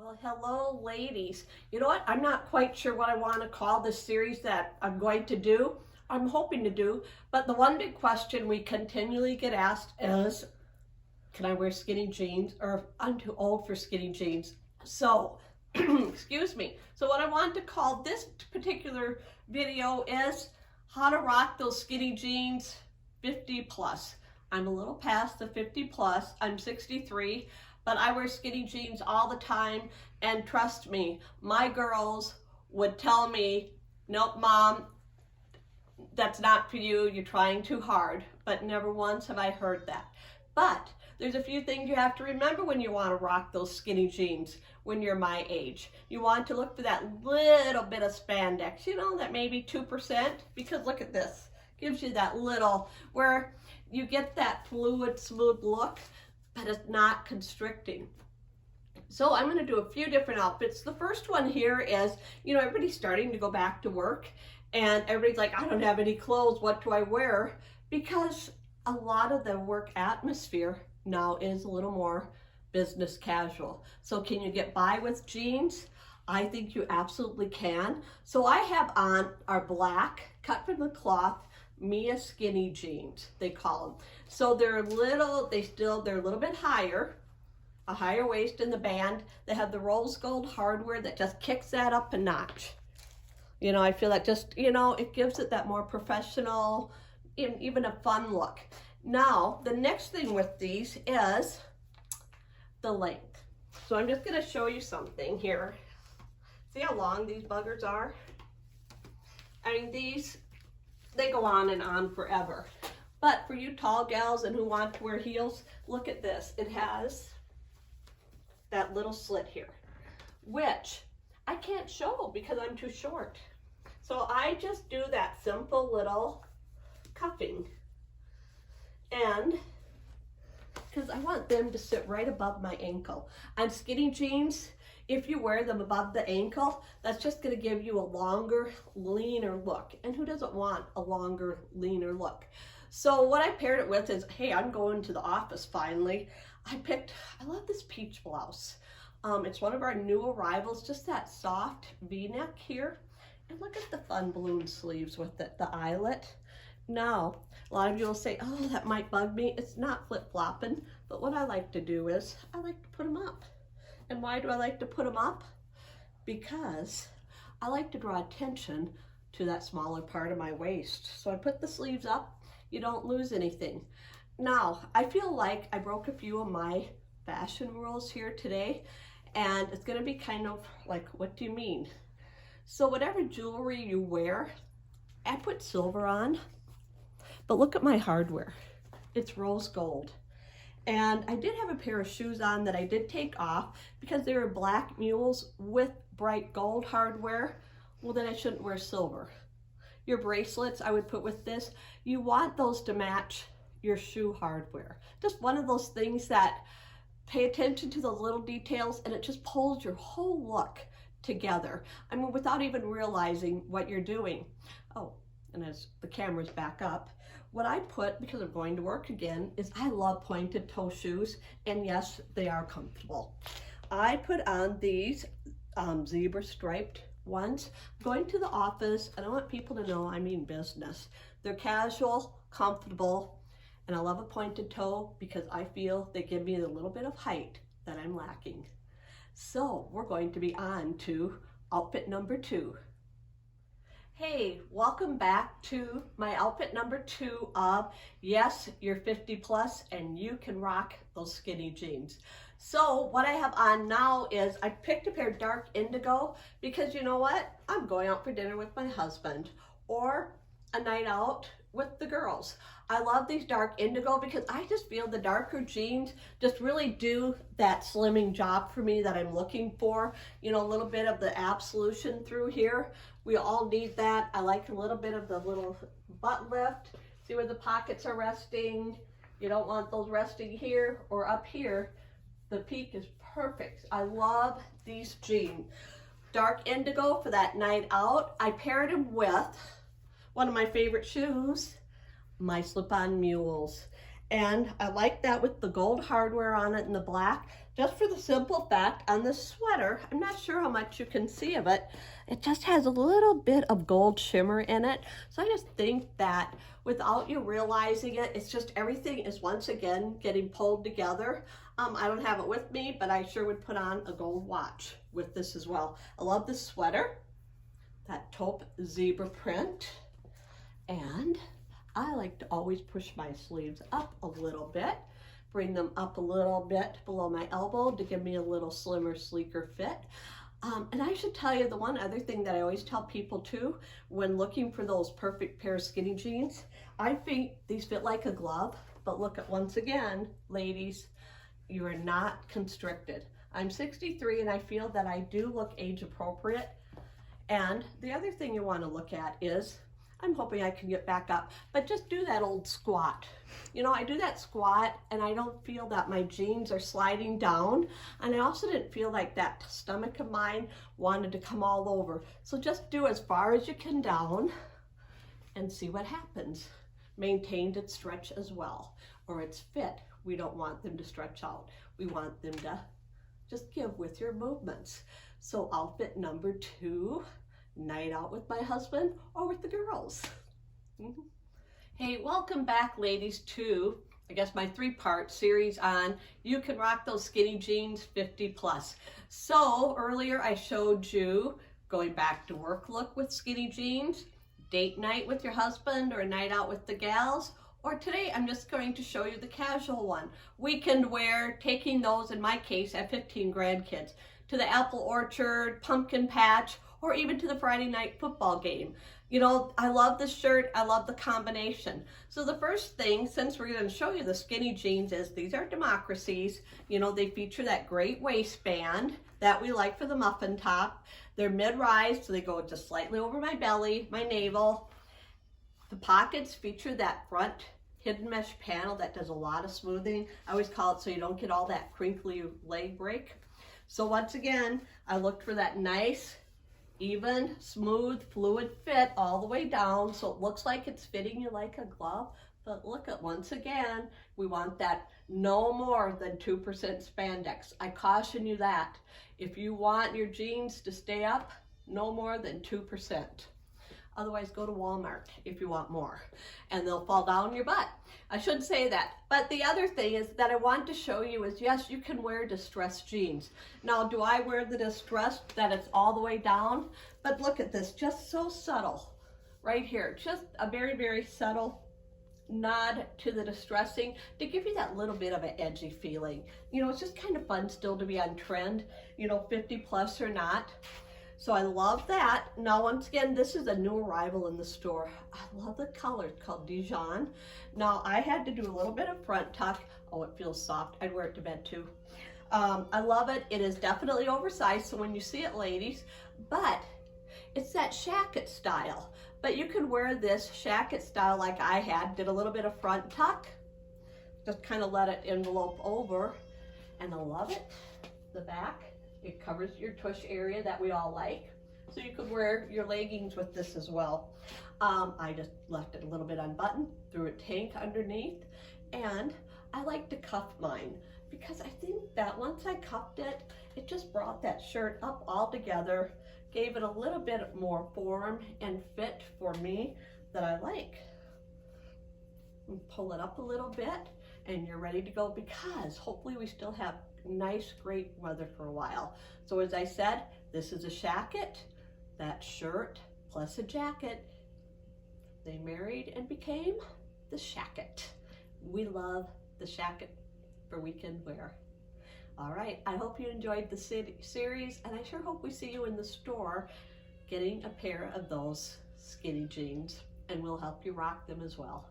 Well, hello, ladies. You know what? I'm not quite sure what I want to call this series that I'm going to do. I'm hoping to do, but the one big question we continually get asked is, can I wear skinny jeans? Or I'm too old for skinny jeans. So, excuse me. So what I want to call this particular video is how to rock those skinny jeans 50 plus. I'm a little past the 50 plus. I'm 63. But I wear skinny jeans all the time, and trust me, my girls would tell me, nope, Mom, that's not for you, you're trying too hard. But never once have I heard that. But there's a few things you have to remember when you want to rock those skinny jeans when you're my age. You want to look for that little bit of spandex, you know, that maybe 2%, because look at this, gives you that little, where you get that fluid, smooth look, but it's not constricting. So I'm going to do a few different outfits. The first one here is, you know, everybody's starting to go back to work and everybody's like, I don't have any clothes, what do I wear? Because a lot of the work atmosphere now is a little more business casual. So can you get by with jeans? I think you absolutely can. So I have on our black, cut from the cloth, Mia skinny jeans, they call them. So they're a little bit higher, a higher waist in the band. They have the rose gold hardware that just kicks that up a notch. You know, I feel that just, you know, it gives it that more professional, even a fun look. Now, the next thing with these is the length. So I'm just going to show you something here. See how long these buggers are? I mean, these, they go on and on forever. But for you tall gals and who want to wear heels, look at this. It has that little slit here, which I can't show because I'm too short. So I just do that simple little cuffing. And because I want them to sit right above my ankle. On skinny jeans, if you wear them above the ankle, that's just going to give you a longer, leaner look. And who doesn't want a longer, leaner look? So what I paired it with is, hey, I'm going to the office finally. I love this peach blouse. It's one of our new arrivals, just that soft V-neck here. And look at the fun balloon sleeves with it, the eyelet. Now, a lot of you will say, oh, that might bug me. It's not flip-flopping, but what I like to do is I like to put them up. And why do I like to put them up? Because I like to draw attention to that smaller part of my waist. So I put the sleeves up, you don't lose anything. Now, I feel like I broke a few of my fashion rules here today, and it's gonna be kind of like, what do you mean? So whatever jewelry you wear, I put silver on, but look at my hardware. It's rose gold. And I did have a pair of shoes on that I did take off because they were black mules with bright gold hardware. Well, then I shouldn't wear silver. Your bracelets I would put with this. You want those to match your shoe hardware. Just one of those things that pay attention to the little details and it just pulls your whole look together. I mean, without even realizing what you're doing. Oh, and as the camera's back up, what I put, because I'm going to work again, is I love pointed toe shoes, and yes, they are comfortable. I put on these zebra striped ones. I'm going to the office, and I want people to know I mean business. They're casual, comfortable, and I love a pointed toe because I feel they give me a little bit of height that I'm lacking. So we're going to be on to outfit number 2. Hey, welcome back to my outfit number 2 of, yes, you're 50 plus and you can rock those skinny jeans. So what I have on now is I picked a pair of dark indigo because you know what? I'm going out for dinner with my husband or a night out with the girls. I love these dark indigo because I just feel the darker jeans just really do that slimming job for me that I'm looking for. You know, a little bit of the absolution through here. We all need that. I like a little bit of the little butt lift. See where the pockets are resting. You don't want those resting here or up here. The peak is perfect. I love these jeans. Dark indigo for that night out. I paired them with one of my favorite shoes, my slip-on mules. And I like that with the gold hardware on it and the black, just for the simple fact on the sweater, I'm not sure how much you can see of it, it just has a little bit of gold shimmer in it. So I just think that without you realizing it, it's just everything is once again getting pulled together. I don't have it with me, but I sure would put on a gold watch with this as well. I love this sweater, that taupe zebra print, and I like to always push my sleeves up a little bit, bring them up a little bit below my elbow to give me a little slimmer, sleeker fit. And I should tell you the one other thing that I always tell people too, when looking for those perfect pair of skinny jeans, I think these fit like a glove, but look at, once again, ladies, you are not constricted. I'm 63 and I feel that I do look age appropriate. And the other thing you want to look at is, I'm hoping I can get back up, but just do that old squat. You know, I do that squat and I don't feel that my jeans are sliding down. And I also didn't feel like that stomach of mine wanted to come all over. So just do as far as you can down and see what happens. Maintain its stretch as well, or its fit. We don't want them to stretch out. We want them to just give with your movements. So outfit number 2, night out with my husband or with the girls. Hey, welcome back, ladies, to I guess my 3-part series on you can rock those skinny jeans 50 plus. So earlier I showed you going back to work look with skinny jeans, date night with your husband or a night out with the gals, or today I'm just going to show you the casual one, weekend wear, taking those, in my case, I have 15 grandkids, to the apple orchard, pumpkin patch, or even to the Friday night football game. You know, I love the shirt, I love the combination. So the first thing, since we're going to show you the skinny jeans, is these are democracies. You know, they feature that great waistband that we like for the muffin top. They're mid-rise, so they go just slightly over my belly, my navel. The pockets feature that front hidden mesh panel that does a lot of smoothing. I always call it so you don't get all that crinkly leg break. So once again, I looked for that nice, even, smooth, fluid fit all the way down, so it looks like it's fitting you like a glove. But look at, once again, we want that no more than 2% spandex. I caution you that. If you want your jeans to stay up, no more than 2%. Otherwise, go to Walmart if you want more, and they'll fall down your butt. I should say that. But the other thing is that I want to show you is, yes, you can wear distressed jeans. Now, do I wear the distressed that it's all the way down? But look at this, just so subtle right here. Just a very, very subtle nod to the distressing to give you that little bit of an edgy feeling. You know, it's just kind of fun still to be on trend, you know, 50 plus or not. So I love that. Now, once again, this is a new arrival in the store. I love the color. It's called Dijon. Now, I had to do a little bit of front tuck. Oh, it feels soft. I'd wear it to bed too. I love it. It is definitely oversized, so when you see it, ladies, but it's that shacket style. But you can wear this shacket style like I had, did a little bit of front tuck, just kind of let it envelope over, and I love it. The back. It covers your tush area that we all like. So you could wear your leggings with this as well. I just left it a little bit unbuttoned, threw a tank underneath, and I like to cuff mine because I think that once I cuffed it, it just brought that shirt up all together, gave it a little bit more form and fit for me that I like. And pull it up a little bit and you're ready to go, because hopefully we still have nice, great weather for a while. So as I said, this is a shacket, that shirt plus a jacket. They married and became the shacket. We love the shacket for weekend wear. All right, I hope you enjoyed the series, and I sure hope we see you in the store getting a pair of those skinny jeans, and we'll help you rock them as well.